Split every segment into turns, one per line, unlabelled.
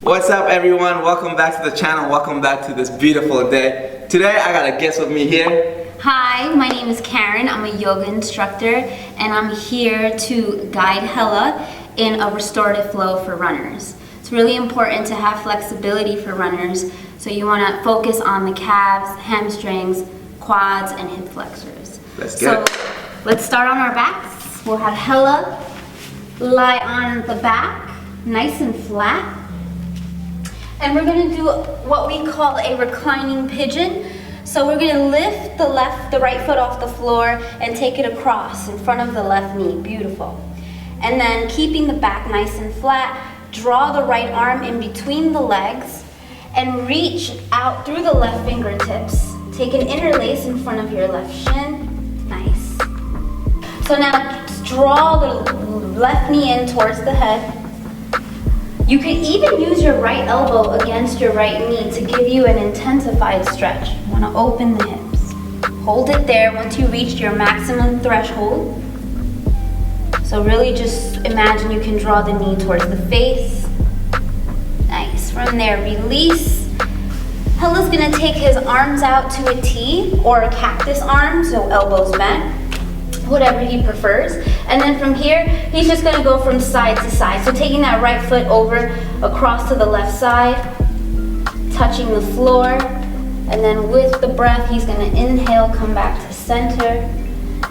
What's up everyone? Welcome back to the channel. Welcome back to this beautiful day. Today I got a guest with me here.
Hi, my name is Karen. I'm a yoga instructor and I'm here to guide Hellah in a restorative flow for runners. It's really important to have flexibility for runners, so you want to focus on the calves, hamstrings, quads, and hip flexors.
Let's get it.
Let's start on our backs. We'll have Hellah lie on the back, nice and flat. And we're going to do what we call a reclining pigeon. So we're going to lift the right foot off the floor and take it across in front of the left knee. Beautiful. And then keeping the back nice and flat, draw the right arm in between the legs and reach out through the left fingertips. Take an interlace in front of your left shin. Nice. So now draw the left knee in towards the head. You could even use your right elbow against your right knee to give you an intensified stretch. You want to open the hips. Hold it there once you reach your maximum threshold. So really just imagine you can draw the knee towards the face. Nice. From there, release. Hellah's going to take his arms out to a T or a cactus arm, so elbows bent, whatever he prefers. And then from here, he's just going to go from side to side. So taking that right foot over across to the left side, touching the floor, and then with the breath, he's going to inhale, come back to center,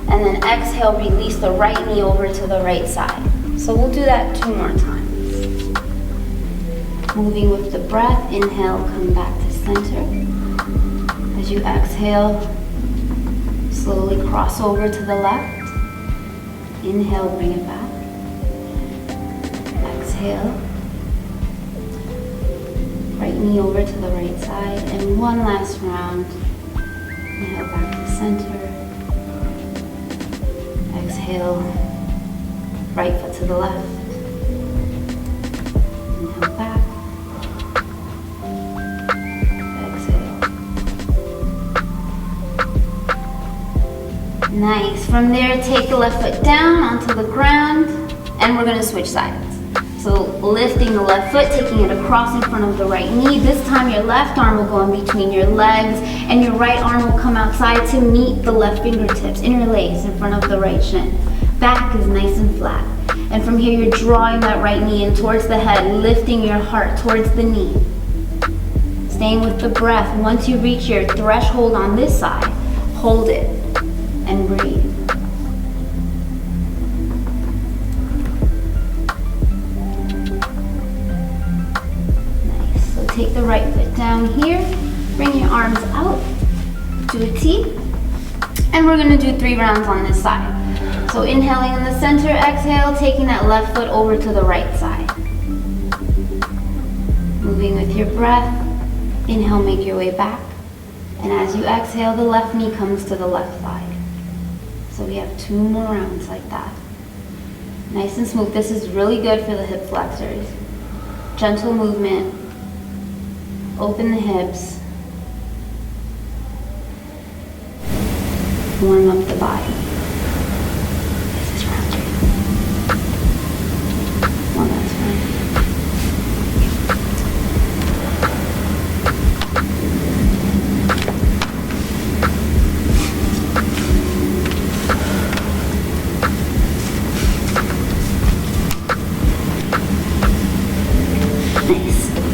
and then exhale, release the right knee over to the right side. So we'll do that 2 more times. Moving with the breath, inhale, come back to center. As you exhale, slowly cross over to the left. Inhale, bring it back. Exhale. Right knee over to the right side. And one last round. Inhale back to center. Exhale. Right foot to the left. Inhale back. Nice. From there, take the left foot down onto the ground, and we're going to switch sides. So lifting the left foot, taking it across in front of the right knee. This time your left arm will go in between your legs, and your right arm will come outside to meet the left fingertips, interlace in front of the right shin. Back is nice and flat. And from here, you're drawing that right knee in towards the head, lifting your heart towards the knee. Staying with the breath. Once you reach your threshold on this side, hold it. And breathe. Nice. So take the right foot down here. Bring your arms out to a T. And we're going to do 3 rounds on this side. So inhaling in the center, exhale, taking that left foot over to the right side. Moving with your breath. Inhale, make your way back. And as you exhale, the left knee comes to the left side. So we have 2 more rounds like that. Nice and smooth. This is really good for the hip flexors. Gentle movement. Open the hips. Warm up the body. This is round 3. One last round.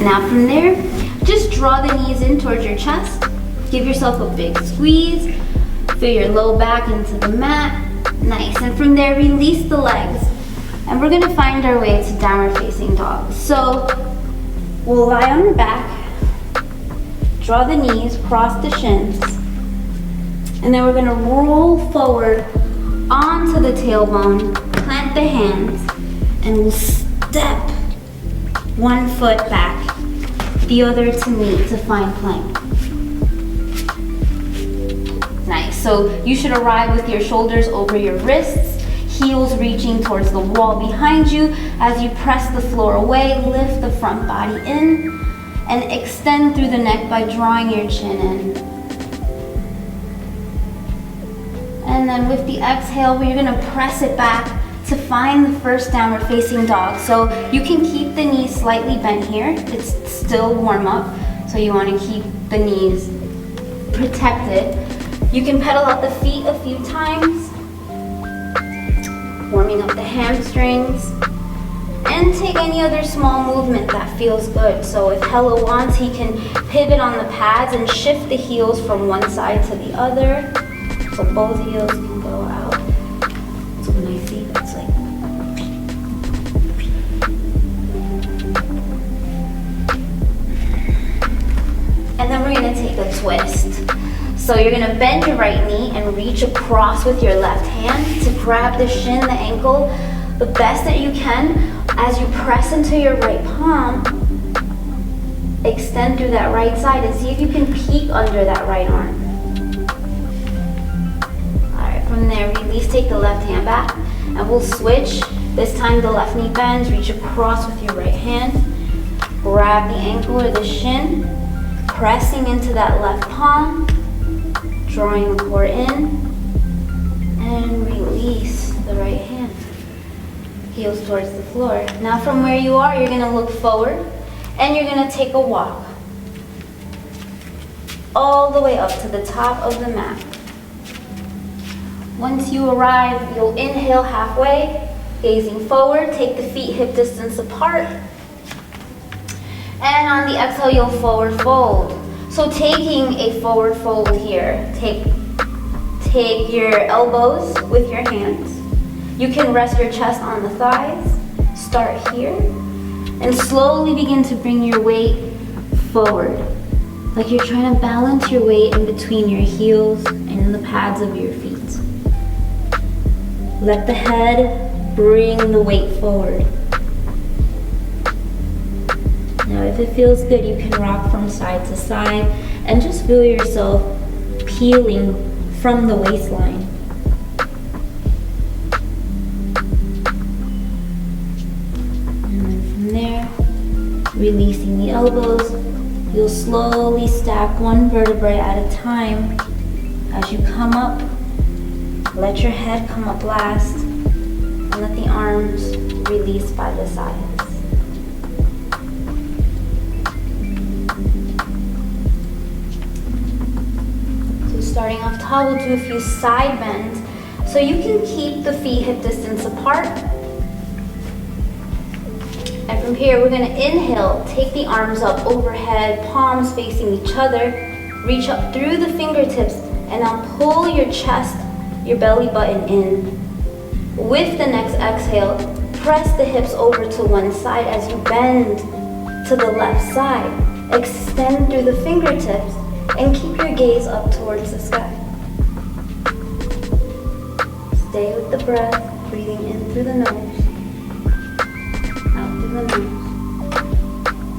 Now from there, just draw the knees in towards your chest. Give yourself a big squeeze. Feel your low back into the mat. Nice. And from there, release the legs. And we're going to find our way to downward facing dog. So we'll lie on our back. Draw the knees, cross the shins. And then we're going to roll forward onto the tailbone. Plant the hands. And we'll step 1 foot back. The other to meet to find plank. Nice. So you should arrive with your shoulders over your wrists, heels reaching towards the wall behind you. As you press the floor away, lift the front body in and extend through the neck by drawing your chin in. And then with the exhale, we're going to press it back to find the first downward facing dog. So you can keep the knees slightly bent here. It's still warm up, so you want to keep the knees protected. You can pedal out the feet a few times, warming up the hamstrings, and take any other small movement that feels good. So if Hellah wants, he can pivot on the pads and shift the heels from one side to the other. So both heels can go out. So when I see that's like, and then we're gonna take a twist. So you're gonna bend your right knee and reach across with your left hand to grab the shin, the ankle, the best that you can. As you press into your right palm, extend through that right side and see if you can peek under that right arm. All right, from there, release, take the left hand back, and we'll switch. This time the left knee bends, reach across with your right hand, grab the ankle or the shin, pressing into that left palm, drawing the core in, and release the right hand. Heels towards the floor. Now from where you are, you're gonna look forward and you're gonna take a walk all the way up to the top of the mat. Once you arrive, you'll inhale halfway, gazing forward, take the feet hip distance apart. And on the exhale, you'll forward fold. So taking a forward fold here, take your elbows with your hands. You can rest your chest on the thighs, start here, and slowly begin to bring your weight forward. Like you're trying to balance your weight in between your heels and the pads of your feet. Let the head bring the weight forward. Now if it feels good, you can rock from side to side and just feel yourself peeling from the waistline. Releasing the elbows, you'll slowly stack one vertebrae at a time. As you come up, let your head come up last, and let the arms release by the sides. So starting off top, we'll do a few side bends. So you can keep the feet hip distance apart. And from here, we're gonna inhale, take the arms up overhead, palms facing each other, reach up through the fingertips, and now pull your chest, your belly button in. With the next exhale, press the hips over to one side as you bend to the left side. Extend through the fingertips and keep your gaze up towards the sky. Stay with the breath, breathing in through the nose.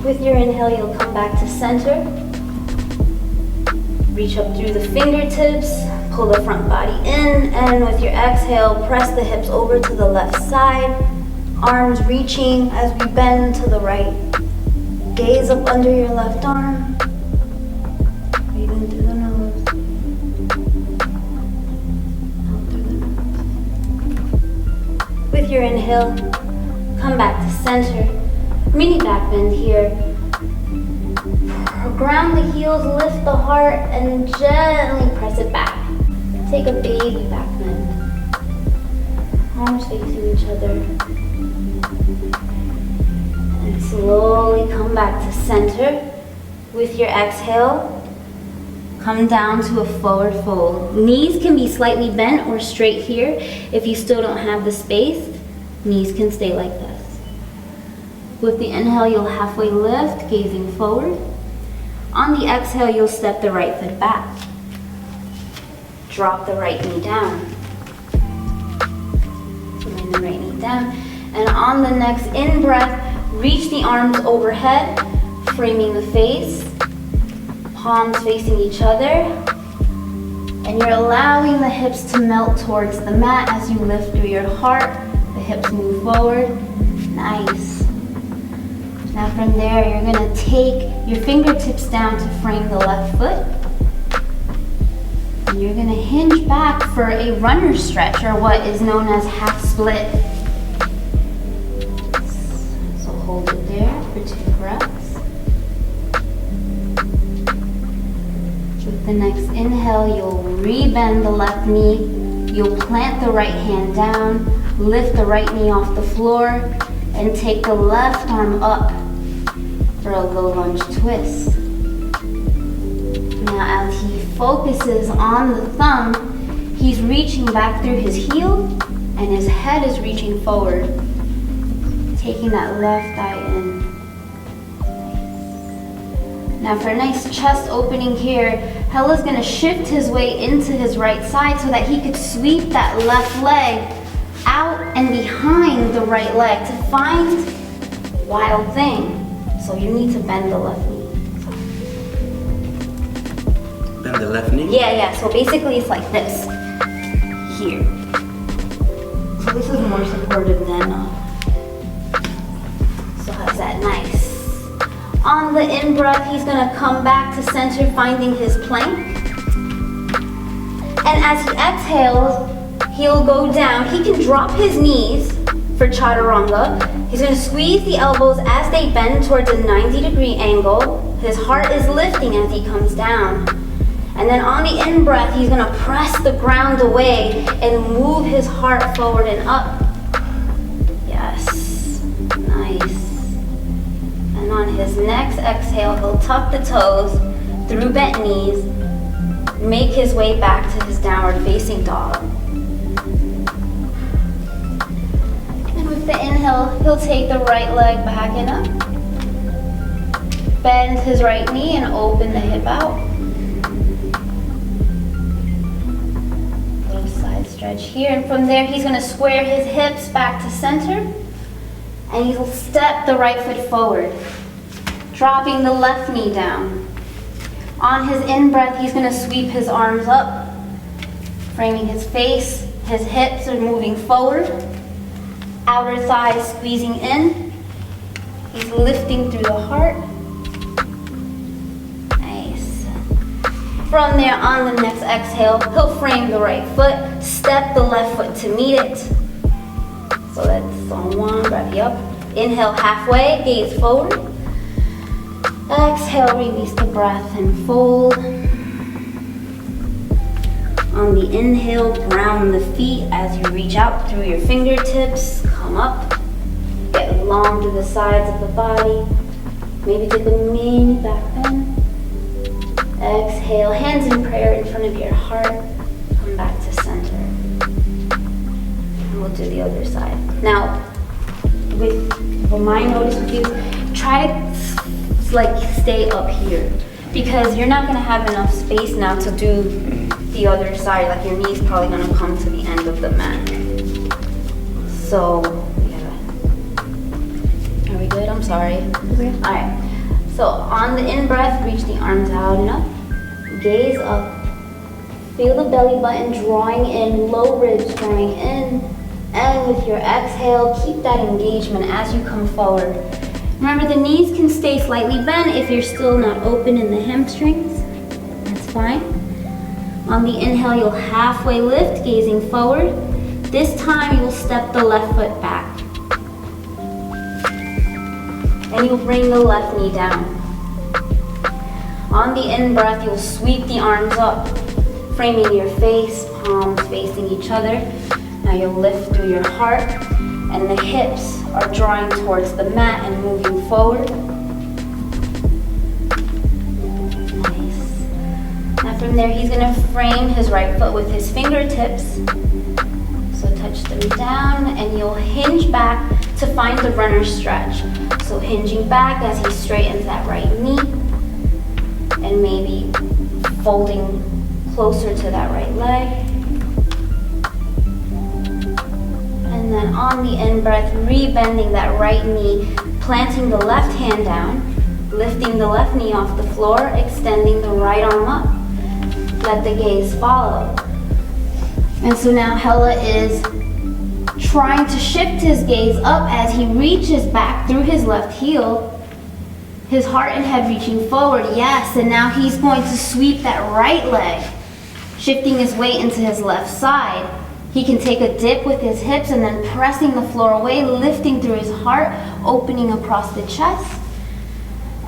With your inhale, you'll come back to center. Reach up through the fingertips, pull the front body in, and with your exhale, press the hips over to the left side. Arms reaching as we bend to the right. Gaze up under your left arm. Breathe in through the nose. Out through the nose. With your inhale, come back to center. Mini back bend here. Ground the heels, lift the heart, and gently press it back. Take a baby back bend. Arms facing each other. And slowly come back to center. With your exhale, come down to a forward fold. Knees can be slightly bent or straight here. If you still don't have the space, knees can stay like this. With the inhale, you'll halfway lift, gazing forward. On the exhale, you'll step the right foot back. Drop the right knee down. Bring the right knee down. And on the next in-breath, reach the arms overhead, framing the face. Palms facing each other. And you're allowing the hips to melt towards the mat as you lift through your heart. The hips move forward. Nice. Now from there, you're gonna take your fingertips down to frame the left foot. And you're gonna hinge back for a runner stretch, or what is known as half split. the next inhale, you'll rebend the left knee. You'll plant the right hand down, lift the right knee off the floor, and take the left arm up for a low lunge twist. Now as he focuses on the thumb, he's reaching back through his heel and his head is reaching forward, taking that left thigh in. Now for a nice chest opening here, Hellah's gonna shift his way into his right side so that he could sweep that left leg out and behind the right leg to find Wild Thing. So you need to bend the left knee.
Bend the left knee?
Yeah, so basically it's like this, here. So this is more supportive than, so how's that? Nice. On the in-breath, he's gonna come back to center, finding his plank. And as he exhales, he'll go down. He can drop his knees for chaturanga. He's gonna squeeze the elbows as they bend towards a 90-degree angle. His heart is lifting as he comes down. And then on the in-breath, he's gonna press the ground away and move his heart forward and up. Yes, nice. And on his next exhale, he'll tuck the toes through bent knees, make his way back to his downward facing dog. And with the inhale, he'll take the right leg back and up. Bend his right knee and open the hip out. Little side stretch here. And from there, he's gonna square his hips back to center. And he'll step the right foot forward, dropping the left knee down. On his in-breath, he's gonna sweep his arms up, framing his face. His hips are moving forward. Outer thighs squeezing in. He's lifting through the heart. Nice. From there, on the next exhale, he'll frame the right foot, step the left foot to meet it. So that's on one, breath up. Inhale halfway, gaze forward. Exhale, release the breath and fold. On the inhale, ground the feet as you reach out through your fingertips. Come up, get long to the sides of the body. Maybe take a mini back bend. Exhale, hands in prayer in front of your heart. Come back to center. And we'll do the other side. Now, what my notice with you, try to stay up here because you're not gonna have enough space now to do the other side. Like your knee's probably gonna come to the end of the mat. So, are we good? I'm sorry.
Okay.
All right. So on the in-breath, reach the arms out and up. Gaze up. Feel the belly button drawing in, low ribs drawing in. And with your exhale, keep that engagement as you come forward. Remember, the knees can stay slightly bent if you're still not open in the hamstrings. That's fine. On the inhale, you'll halfway lift, gazing forward. This time, you'll step the left foot back. And you'll bring the left knee down. On the in-breath, you'll sweep the arms up, framing your face, palms facing each other. Now you'll lift through your heart, and the hips are drawing towards the mat and moving forward. Nice. Now from there, he's gonna frame his right foot with his fingertips. So touch them down, and you'll hinge back to find the runner stretch. So hinging back as he straightens that right knee, and maybe folding closer to that right leg. And then on the in-breath, rebending that right knee, planting the left hand down, lifting the left knee off the floor, extending the right arm up. Let the gaze follow. And so now Hellah is trying to shift his gaze up as he reaches back through his left heel, his heart and head reaching forward, yes, and now he's going to sweep that right leg, shifting his weight into his left side. He can take a dip with his hips and then pressing the floor away, lifting through his heart, opening across the chest.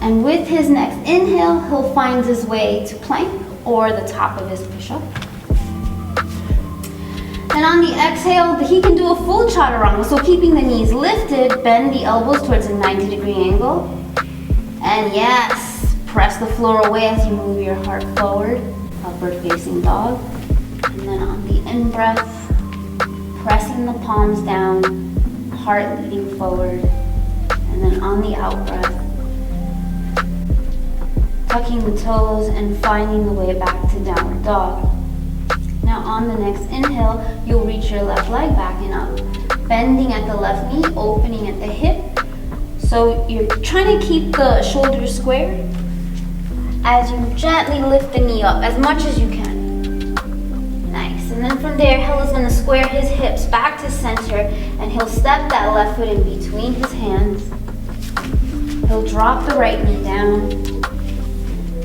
And with his next inhale, he'll find his way to plank or the top of his push-up. And on the exhale, he can do a full chaturanga. So keeping the knees lifted, bend the elbows towards a 90-degree angle. And yes, press the floor away as you move your heart forward, upward facing dog. And then on the in-breath, pressing the palms down, heart leading forward. And then on the out-breath, tucking the toes and finding the way back to downward dog. Now on the next inhale, you'll reach your left leg back and up, bending at the left knee, opening at the hip. So you're trying to keep the shoulders square as you gently lift the knee up as much as you can. Nice. And then from there, Hellah's going to square his hips back to center, and he'll step that left foot in between his hands. He'll drop the right knee down.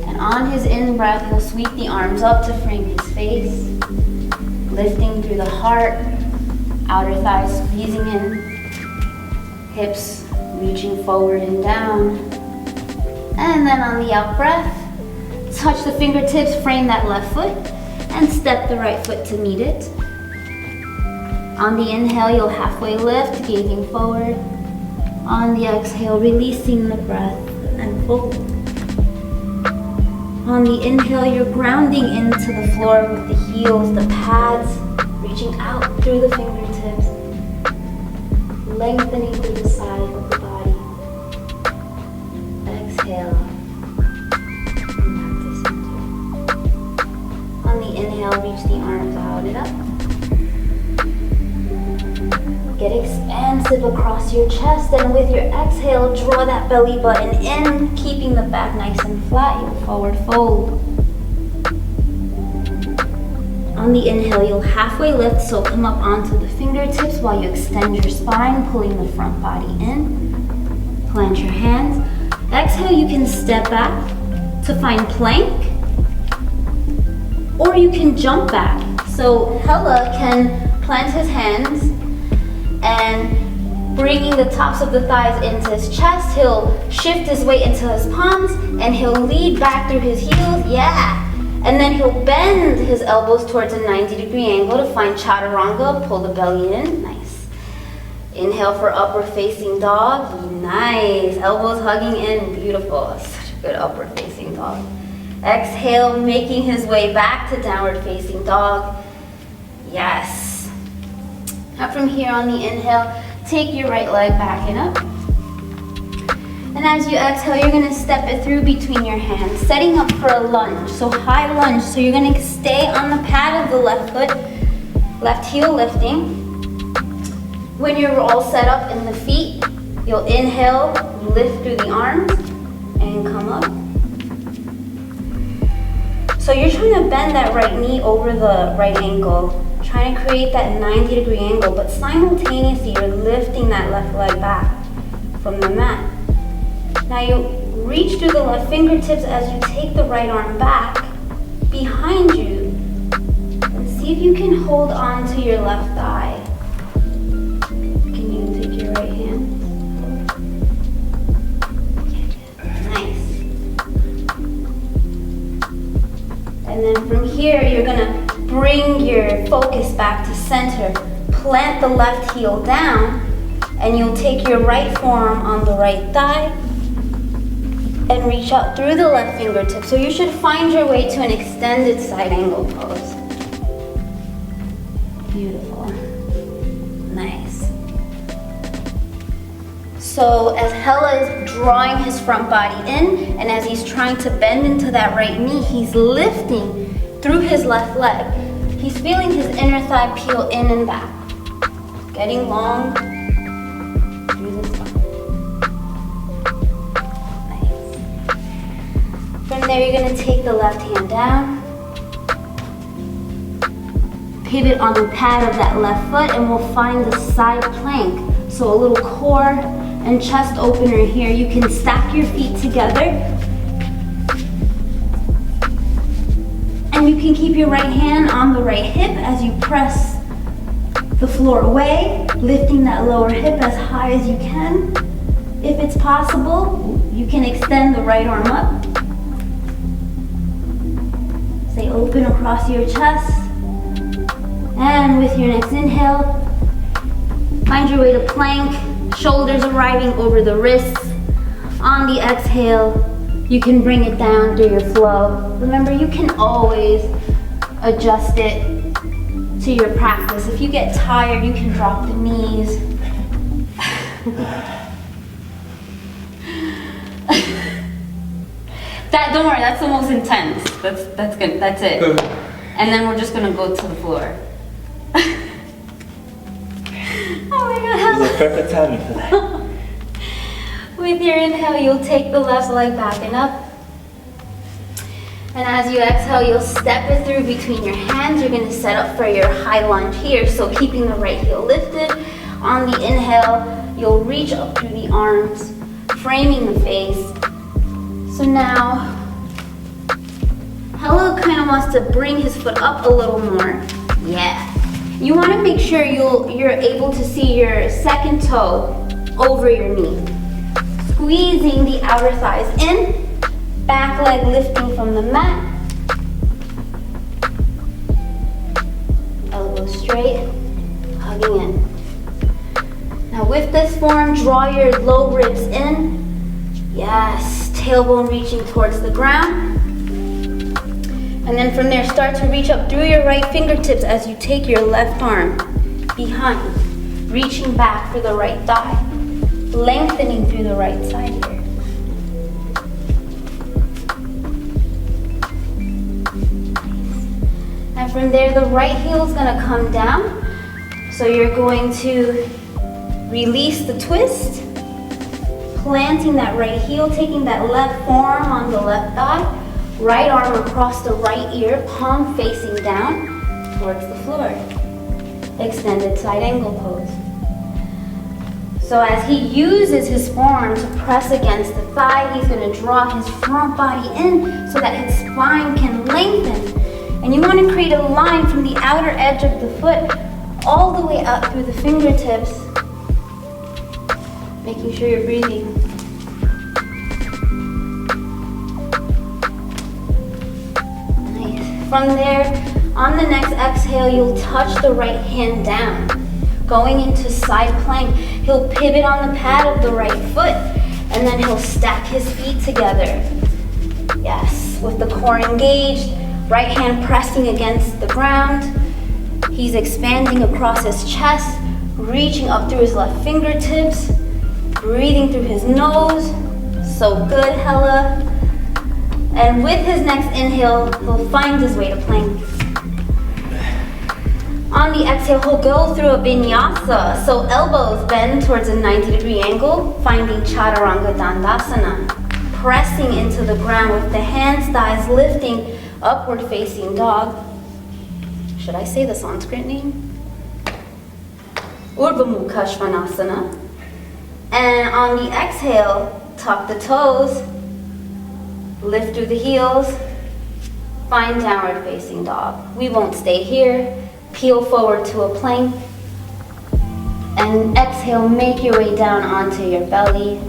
And on his in-breath, he'll sweep the arms up to frame his face, lifting through the heart, outer thighs squeezing in, hips reaching forward and down. And then on the out breath, touch the fingertips, frame that left foot, and step the right foot to meet it. On the inhale, you'll halfway lift, gazing forward. On the exhale, releasing the breath and fold. On the inhale, you're grounding into the floor with the heels, the pads, reaching out through the fingertips, lengthening through the side of the body. Exhale. Back to center. On the inhale, reach the arms out and up. Get expansive across your chest, and with your exhale, draw that belly button in, keeping the back nice and flat. You'll forward fold. On the inhale, you'll halfway lift, so come up onto the fingertips while you extend your spine, pulling the front body in. Plant your hands. Exhale, you can step back to find plank, or you can jump back. So Hellah can plant his hands and bringing the tops of the thighs into his chest, he'll shift his weight into his palms and he'll lead back through his heels, yeah. And then he'll bend his elbows towards a 90-degree angle to find chaturanga, pull the belly in, nice. Inhale for upward facing dog, nice. Elbows hugging in, beautiful. Such a good upward facing dog. Exhale, making his way back to downward facing dog, yes. Now from here on the inhale, take your right leg back and up. And as you exhale, you're gonna step it through between your hands, setting up for a lunge, so high lunge. So you're gonna stay on the pad of the left foot, left heel lifting. When you're all set up in the feet, you'll inhale, lift through the arms, and come up. So you're trying to bend that right knee over the right ankle, trying to create that 90-degree angle, but simultaneously you're lifting that left leg back from the mat. Now you reach through the left fingertips as you take the right arm back behind you, and see if you can hold on to your left thigh. Can you take your right hand? Nice. And then from here, you're gonna bring your focus back to center. Plant the left heel down, and you'll take your right forearm on the right thigh and reach out through the left fingertip. So you should find your way to an extended side angle pose. Beautiful. Nice. So as Hellah is drawing his front body in, and as he's trying to bend into that right knee, he's lifting through his left leg. He's feeling his inner thigh peel in and back, getting long through the spine. Nice. From there, you're gonna take the left hand down, pivot on the pad of that left foot, and we'll find the side plank. So a little core and chest opener here. You can stack your feet together, and you can keep your right hand on the right hip as you press the floor away, lifting that lower hip as high as you can. If it's possible, you can extend the right arm up. Stay open across your chest. And with your next inhale, find your way to plank. Shoulders arriving over the wrists. On the exhale, you can bring it down through your flow. Remember, you can always adjust it to your practice. If you get tired, you can drop the knees. Don't worry, that's the most intense. That's good, that's it. And then we're just gonna go to the floor. Oh my God.
This is the perfect timing for that.
With your inhale, you'll take the left leg back and up. And as you exhale, you'll step it through between your hands. You're gonna set up for your high lunge here. So keeping the right heel lifted. On the inhale, you'll reach up through the arms, framing the face. So now, Hellah kind of wants to bring his foot up a little more. Yeah. You want to make sure you're able to see your second toe over your knee. Squeezing the outer thighs in, back leg lifting from the mat. Elbows straight, hugging in. Now with this form, draw your low ribs in. Yes, tailbone reaching towards the ground. And then from there, start to reach up through your right fingertips as you take your left arm behind, reaching back for the right thigh, lengthening through the right side here. And from there, the right heel is gonna come down. So you're going to release the twist, planting that right heel, taking that left forearm on the left thigh, right arm across the right ear, palm facing down towards the floor. Extended side angle pose. So as he uses his forearm to press against the thigh, he's going to draw his front body in so that his spine can lengthen. And you want to create a line from the outer edge of the foot all the way up through the fingertips, making sure you're breathing. From there, on the next exhale, you'll touch the right hand down. Going into side plank, he'll pivot on the pad of the right foot, and then he'll stack his feet together. Yes, with the core engaged, right hand pressing against the ground. He's expanding across his chest, reaching up through his left fingertips, breathing through his nose. So good, Hellah. And with his next inhale, he'll find his way to plank. On the exhale, he'll go through a vinyasa. So elbows bend towards a 90-degree angle, finding Chaturanga Dandasana. Pressing into the ground with the hands, thighs lifting, upward facing dog. Should I say the Sanskrit name? Urdhva Mukha Svanasana. And on the exhale, tuck the toes. Lift through the heels, find downward facing dog. We won't stay here. Peel forward to a plank. And exhale, make your way down onto your belly.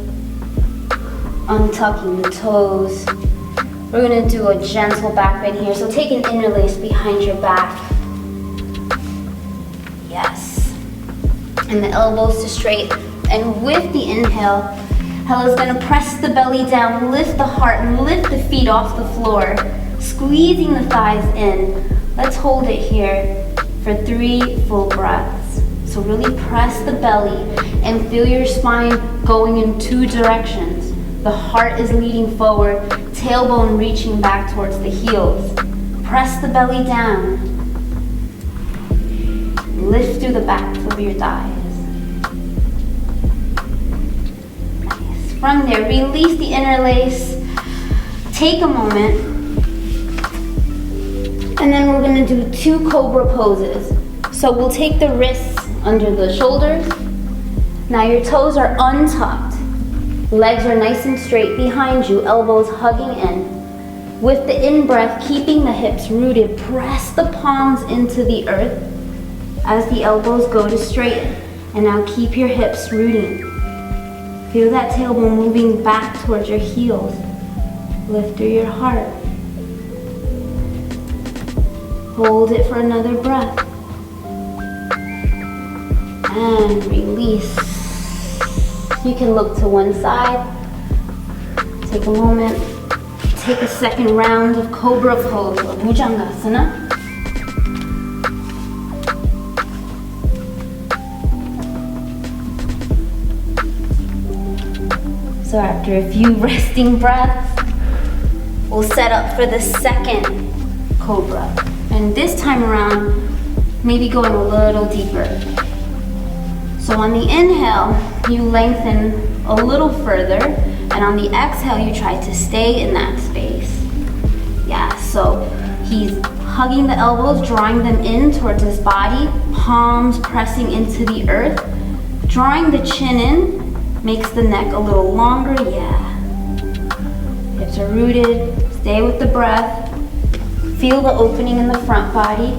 Untucking the toes. We're gonna do a gentle back bend here. So take an interlace behind your back. Yes. And the elbows to straight. And with the inhale, Hellah's gonna press the belly down, lift the heart, and lift the feet off the floor, squeezing the thighs in. Let's hold it here for 3 full breaths. So really press the belly and feel your spine going in 2 directions. The heart is leading forward, tailbone reaching back towards the heels. Press the belly down. Lift through the backs of your thighs. From there, release the interlace. Take a moment. And then we're gonna do 2 cobra poses. So we'll take the wrists under the shoulders. Now your toes are untucked. Legs are nice and straight behind you, elbows hugging in. With the in-breath, keeping the hips rooted, press the palms into the earth as the elbows go to straighten. And now keep your hips rooting. Feel that tailbone moving back towards your heels. Lift through your heart. Hold it for another breath. And release. You can look to one side. Take a moment. Take a second round of Cobra Pose or Bhujangasana. So after a few resting breaths, we'll set up for the second Cobra. And this time around, maybe going a little deeper. So on the inhale, you lengthen a little further, and on the exhale, you try to stay in that space. Yeah, so he's hugging the elbows, drawing them in towards his body, palms pressing into the earth, drawing the chin in, makes the neck a little longer, yeah. Hips are rooted, stay with the breath. Feel the opening in the front body.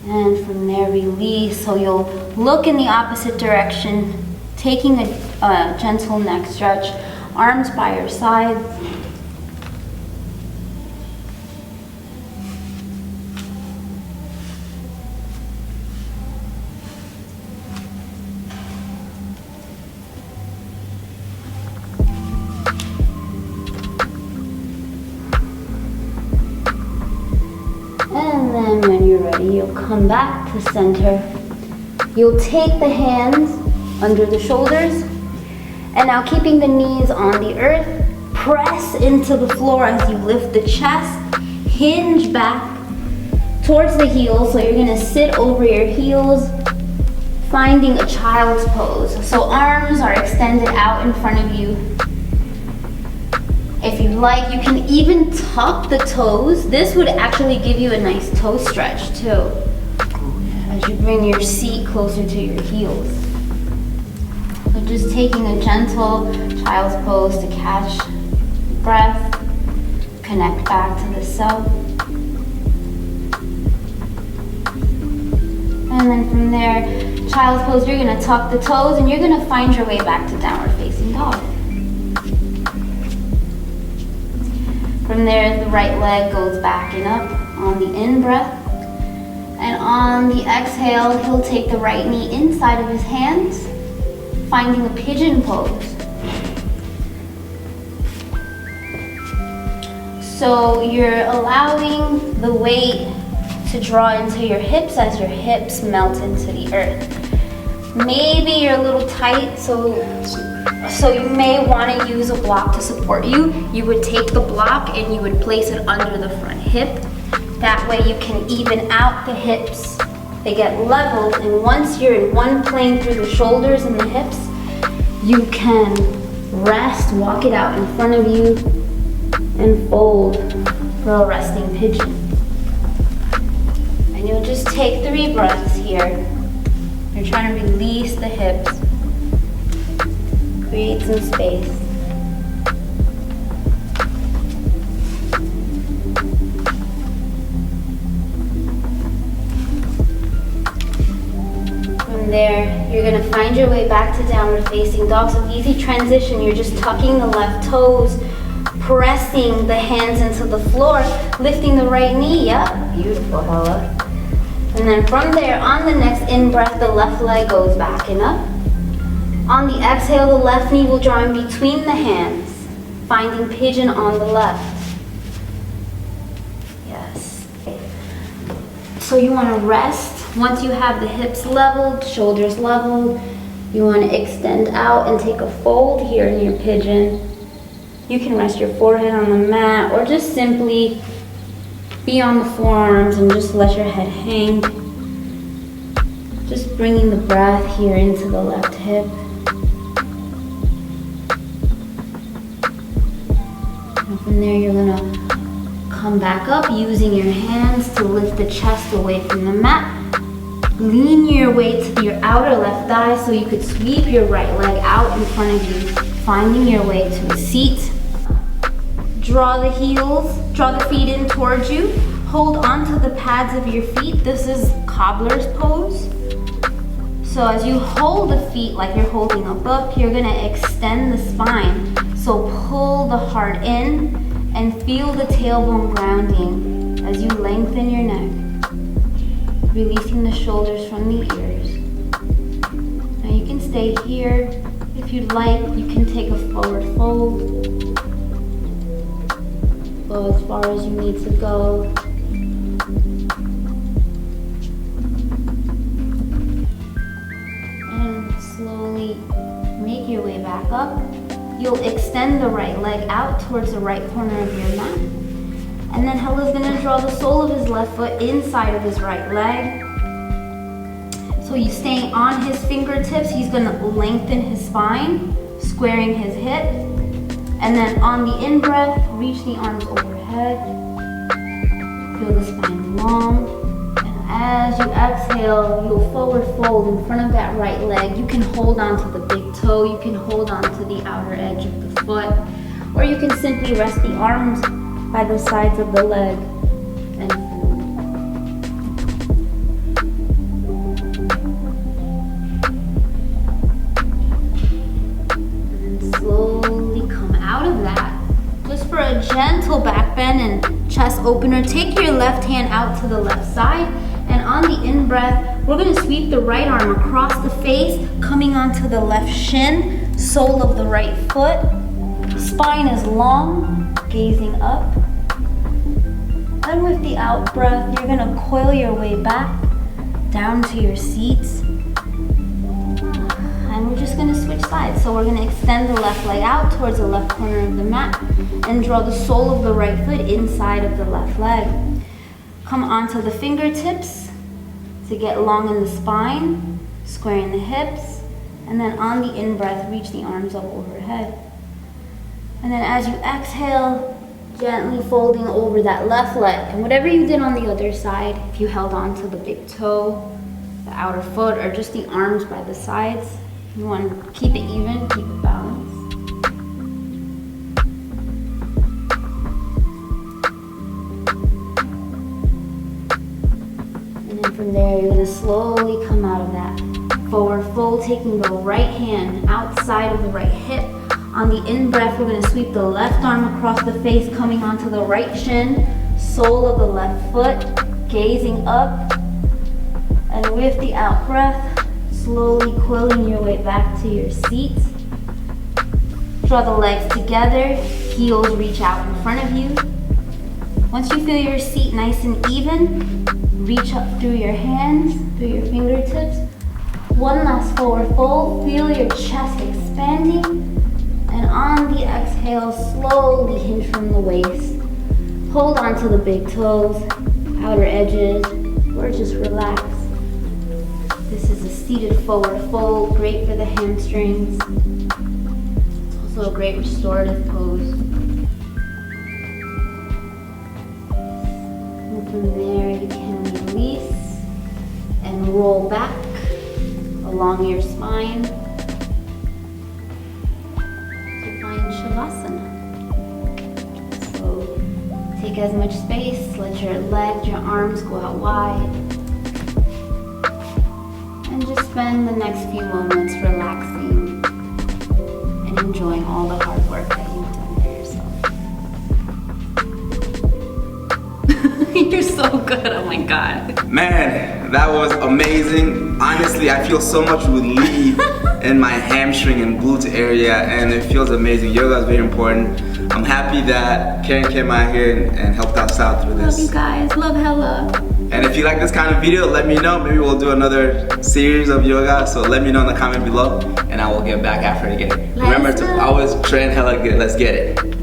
And from there, release. So you'll look in the opposite direction, taking a gentle neck stretch, arms by your sides. And then when you're ready, you'll come back to center. You'll take the hands under the shoulders, and now keeping the knees on the earth, press into the floor as you lift the chest, hinge back towards the heels, so you're gonna sit over your heels, finding a child's pose. So arms are extended out in front of you. If you like, you can even tuck the toes. This would actually give you a nice toe stretch too, as you bring your seat closer to your heels. So just taking a gentle child's pose to catch breath, connect back to the self. And then from there, child's pose, you're gonna tuck the toes and you're gonna find your way back to downward facing dog. From there, the right leg goes back and up on the in-breath. And on the exhale, he'll take the right knee inside of his hands, finding a pigeon pose. So you're allowing the weight to draw into your hips as your hips melt into the earth. Maybe you're a little tight, so you may want to use a block to support you. You would take the block and you would place it under the front hip. That way you can even out the hips. They get leveled, and once you're in one plane through the shoulders and the hips, you can rest, walk it out in front of you, and fold for a resting pigeon. And you'll just take 3 breaths here. You're trying to release the hips. Create some space. From there, you're gonna find your way back to downward facing dog. So easy transition, you're just tucking the left toes, pressing the hands into the floor, lifting the right knee. Yep, beautiful, Hella. And then from there, on the next in-breath, the left leg goes back and up. On the exhale, the left knee will draw in between the hands, finding pigeon on the left. Yes. So you want to rest. Once you have the hips leveled, shoulders leveled, you want to extend out and take a fold here in your pigeon. You can rest your forehead on the mat or just simply be on the forearms and just let your head hang. Just bringing the breath here into the left hip. And from there, you're gonna come back up using your hands to lift the chest away from the mat. Lean your weight to your outer left thigh so you could sweep your right leg out in front of you, finding your way to a seat. Draw the feet in towards you. Hold onto the pads of your feet. This is cobbler's pose. So as you hold the feet like you're holding a book, you're gonna extend the spine. So pull the heart in And feel the tailbone grounding as you lengthen your neck, releasing the shoulders from the ears. Now you can stay here. If you'd like, you can take a forward fold. Go as far as you need to go. And slowly make your way back up. You'll extend the right leg out towards the right corner of your mat. And then Hellah's gonna draw the sole of his left foot inside of his right leg. So he's staying on his fingertips. He's gonna lengthen his spine, squaring his hip. And then on the in-breath, reach the arms overhead. Feel the spine long. As you exhale, you'll forward fold in front of that right leg. You can hold on to the big toe, you can hold on to the outer edge of the foot, or you can simply rest the arms by the sides of the leg and fold. And then slowly come out of that. Just for a gentle back bend and chest opener, take your left hand out to the left side. And on the in-breath, we're gonna sweep the right arm across the face, coming onto the left shin, sole of the right foot. Spine is long, gazing up. And with the out breath, you're gonna coil your way back, down to your seats. And we're just gonna switch sides. So we're gonna extend the left leg out towards the left corner of the mat and draw the sole of the right foot inside of the left leg. Come onto the fingertips to get long in the spine, squaring the hips, and then on the in-breath, reach the arms up overhead. And then as you exhale, gently folding over that left leg. And whatever you did on the other side, if you held on to the big toe, the outer foot, or just the arms by the sides, you want to keep it even, keep it balanced. From there, you're gonna slowly come out of that forward fold, taking the right hand outside of the right hip. On the in-breath, we're gonna sweep the left arm across the face, coming onto the right shin, sole of the left foot, gazing up. And with the out breath, slowly coiling your way back to your seat. Draw the legs together, heels reach out in front of you. Once you feel your seat nice and even, reach up through your hands, through your fingertips. One last forward fold. Feel your chest expanding. And on the exhale, slowly hinge from the waist. Hold on to the big toes, outer edges, or just relax. This is a seated forward fold, great for the hamstrings. It's also a great restorative pose. And from there, you can release and roll back along your spine to find Shavasana. So take as much space, let your legs, your arms go out wide, and just spend the next few moments relaxing and enjoying all the hard work that you've done for yourself. You're so good, oh my God.
Man, that was amazing. Honestly, I feel so much relief in my hamstring and glutes area, and it feels amazing. Yoga is very important. I'm happy that Karen came out here and helped us out through this.
Love you guys, love Hellah.
And if you like this kind of video, let me know. Maybe we'll do another series of yoga, so let me know in the comment below, and I will get back after it again. Remember to always train hella good. Let's get it.